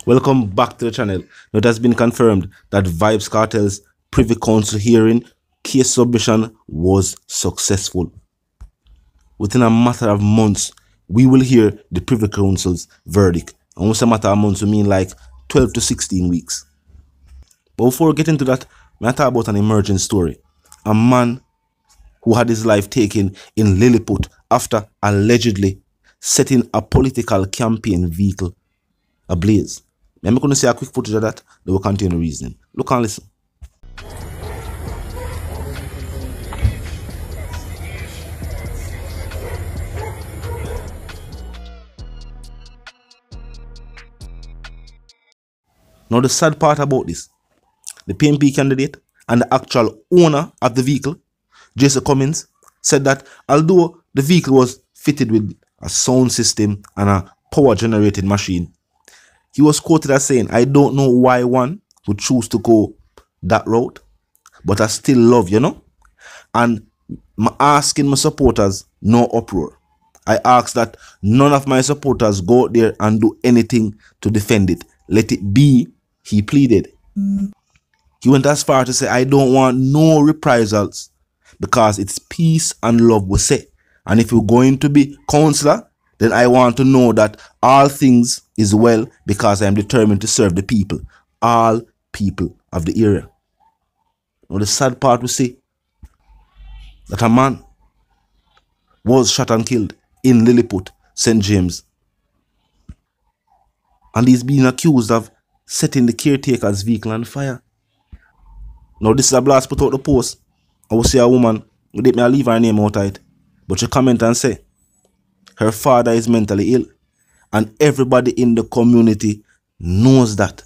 Welcome back to the channel. Now, it has been confirmed that Vybz Kartel's Privy Council hearing case submission was successful. Within a matter of months, we will hear the Privy Council's verdict. And once a matter of months, we mean like 12 to 16 weeks. But before we get into that, I talk about an emerging story. A man who had his life taken in Lilliput after allegedly setting a political campaign vehicle ablaze. I'm going to see a quick footage of that, then we'll continue reasoning. Look and listen. Now the sad part about this, the PNP candidate and the actual owner of the vehicle, Jason Cummins, said that although the vehicle was fitted with a sound system and a power generated machine, he was quoted as saying, "I don't know why one would choose to go that route, but I still love, And I'm asking my supporters, no uproar. I ask that none of my supporters go out there and do anything to defend it. Let it be," he pleaded. He went as far to say, "I don't want no reprisals because it's peace and love we say. And if you're going to be counselor, then I want to know that all things is well because I am determined to serve the people, all people of the area." Now the sad part we see that a man was shot and killed in Lilliput, St. James. And he's being accused of setting the caretaker's vehicle on fire. Now this is a blast put out the post. I will see a woman, I leave her name out of it, but she comment and say, her father is mentally ill. And everybody in the community knows that.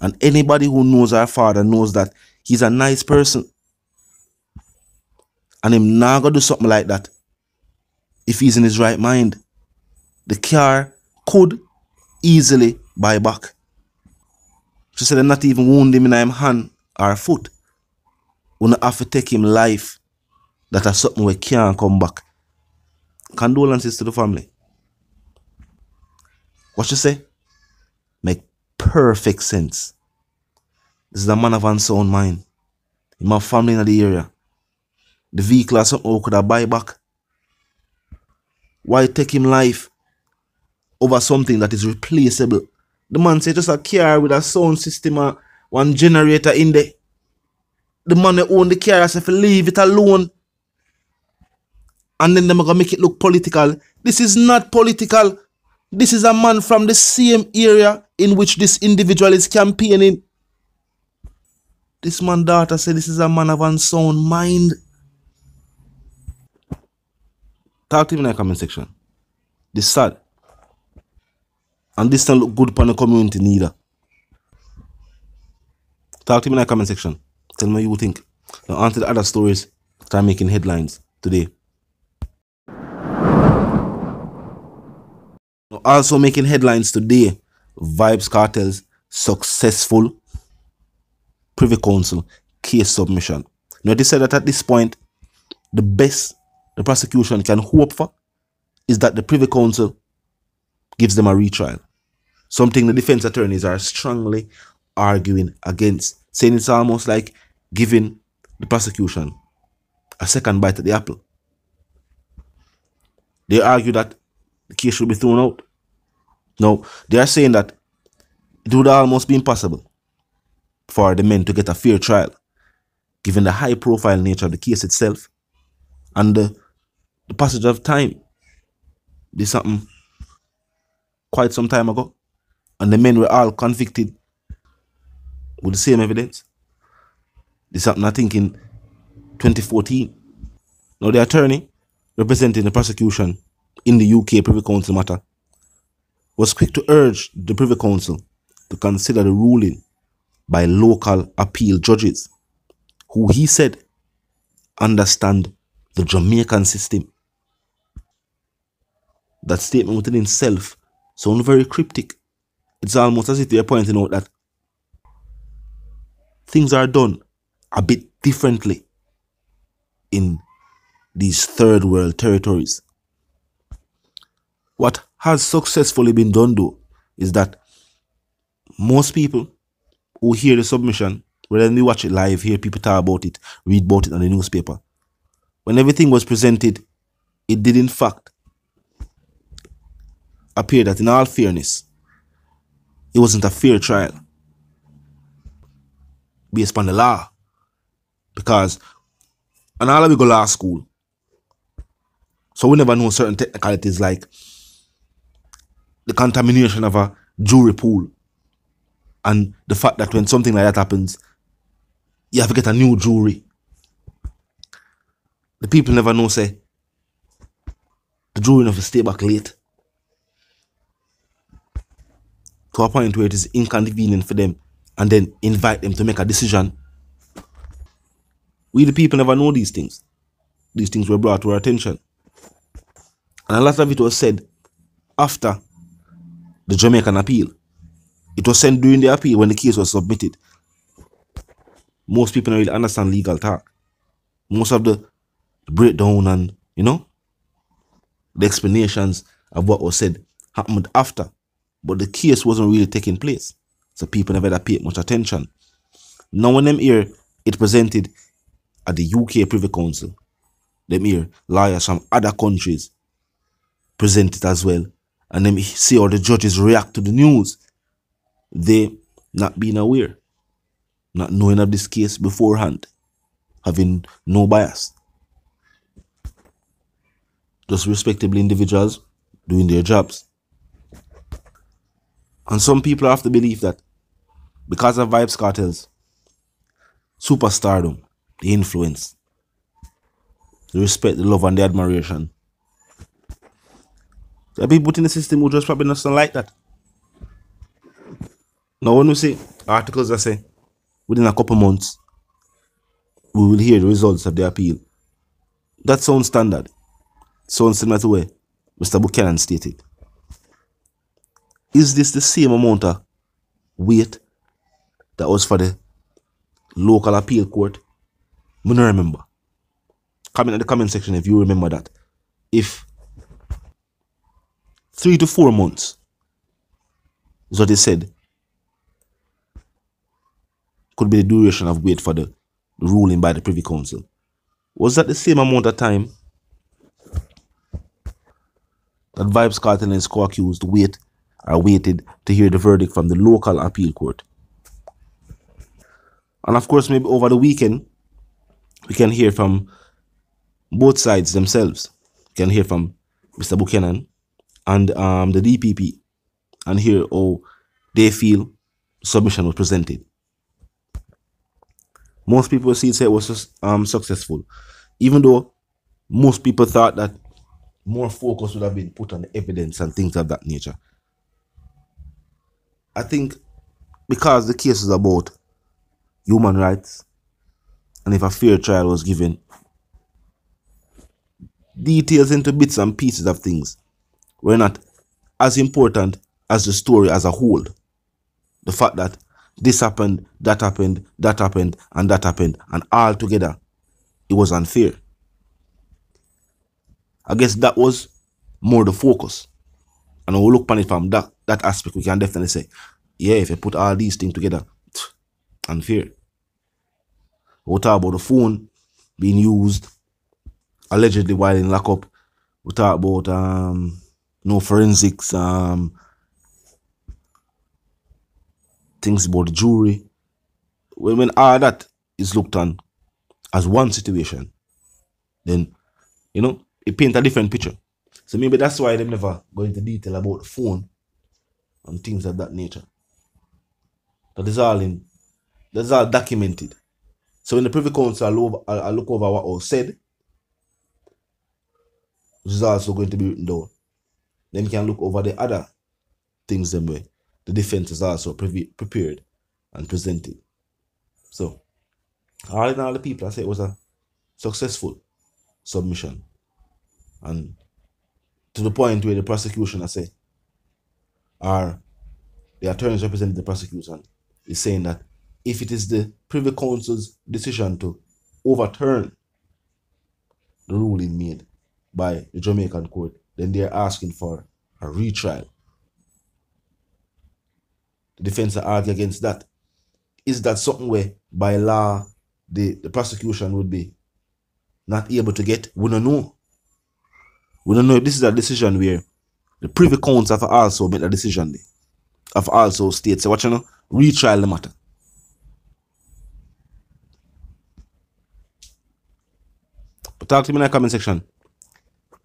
And anybody who knows her father knows that he's a nice person. And him not gonna do something like that if he's in his right mind. The car could easily buy back. She said, "They not even wound him in him hand or foot. We not have to take him life. That is something we can't come back." Condolences to the family. What she say? Make perfect sense. This is a man of unsound mind. He have family in the area. The vehicle is something we could have buy back. Why take him life over something that is replaceable? The man said just a car with a sound system and one generator in there. The man who own the car said leave it alone. And then they're gonna make it look political. This is not political. This is a man from the same area in which this individual is campaigning. This man's daughter said this is a man of unsound mind. Talk to me in the comment section. This is sad. And this doesn't look good upon the community neither. Talk to me in the comment section. Tell me what you think. Now on to the other stories that are making headlines today. Also making headlines today, Vybz Kartel's successful Privy Council case submission. Now they said that at this point, the best the prosecution can hope for is that the Privy Council gives them a retrial. Something the defense attorneys are strongly arguing against, saying it's almost like giving the prosecution a second bite at the apple. They argue that the case should be thrown out. Now, they are saying that it would almost be impossible for the men to get a fair trial, given the high-profile nature of the case itself and the passage of time. This happened quite some time ago, and the men were all convicted with the same evidence. This happened, I think, in 2014. Now, the attorney representing the prosecution in the UK Privy Council matter was quick to urge the Privy Council to consider the ruling by local appeal judges, who he said understand the Jamaican system. That statement within itself sounds very cryptic. It's almost as if they're pointing out that things are done a bit differently in these third world territories. What has successfully been done though is that Most people who hear the submission, whether they watch it live, hear people talk about it, read about it on the newspaper, when everything was presented, it did in fact appear that in all fairness, it wasn't a fair trial based upon the law. Because, and all of we go law school, so we never know certain technicalities like the contamination of a jury pool and the fact that when something like that happens, you have to get a new jury. The people never know, say, the jury have to stay back late to a point where it is inconvenient for them and then invite them to make a decision. We the people never know these things. These things were brought to our attention. And a lot of it was said after the Jamaican appeal. It was said during the appeal when the case was submitted. Most people don't really understand legal talk. Most of the breakdown and, the explanations of what was said happened after. But the case wasn't really taking place. So people never had paid much attention. Now when them hear it presented at the UK Privy Council, them hear lawyers from other countries present it as well, and them see how the judges react to the news, they not being aware, not knowing of this case beforehand, having no bias. Just respectable individuals doing their jobs. And some people have to believe that because of Vybz Kartel's superstardom, the influence, the respect, the love, and the admiration, there are people in the system who just probably not like that. Now, when we see articles that say within a couple months we will hear the results of the appeal, that sounds standard. Sounds similar to where Mr. Buchanan stated. Is this the same amount of weight that was for the local appeal court? I don't remember. Comment in the comment section if you remember that. If 3 to 4 months is what they said could be the duration of wait for the ruling by the Privy Council, was that the same amount of time that Vybz Kartel and his co-accused waited to hear the verdict from the local appeal court? And of course, maybe over the weekend, we can hear from both sides themselves. We can hear from Mr. Buchanan and the DPP and hear how they feel submission was presented. Most people say it was successful, even though most people thought that more focus would have been put on the evidence and things of that nature. I think because the case is about human rights, and if a fair trial was given, details into bits and pieces of things were not as important as the story as a whole. The fact that this happened, that happened, that happened, and that happened, and all together, it was unfair. I guess that was more the focus. And when we look upon it from that aspect, we can definitely say, yeah, if you put all these things together, unfair. We'll talk about the phone being used allegedly while in lockup. We'll talk about no forensics, things about the jury. When all that is looked on as one situation, then it paints a different picture. So maybe that's why they never go into detail about the phone and things of that nature. That's all documented. So when the Privy Council will look over what was said, which is also going to be written down, then you can look over the other things them way the defense is also prepared and presented. So all in all, the people I say it was a successful submission, and to the point where the prosecution I say, or the attorneys representing the prosecution, is saying that if it is the Privy Council's decision to overturn the ruling made by the Jamaican court, then they are asking for a retrial. the defense argue against that. Is that something where by law the prosecution would be not able to get? We don't know. We don't know if this is a decision where the Privy Council have also made a decision. Have also stated, so what you know, retrial the matter. But talk to me in the comment section.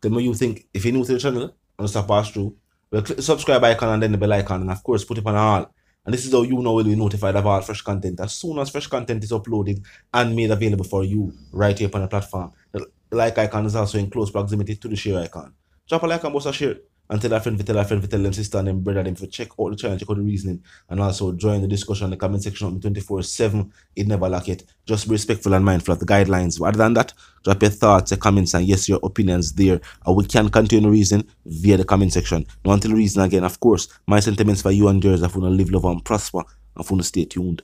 Tell me what you think. If you're new to the channel and just pass through, well, click the subscribe icon and then the bell icon, and of course put it on all. And this is how you know will be notified of all fresh content as soon as fresh content is uploaded and made available for you right here upon the platform. The like icon is also in close proximity to the share icon. Drop a like and bust a share. And tell a friend, tell them sister and them brother them for check out the channel, check out the reasoning, and also join the discussion in the comment section on 24/7. It never lack it. Just be respectful and mindful of the guidelines. Other than that, drop your thoughts, your comments, and yes, your opinions there. And we can continue the reason via the comment section. Now until the reason again, of course, my sentiments for you and yours, if you want to live, love, and prosper, and if you want to stay tuned.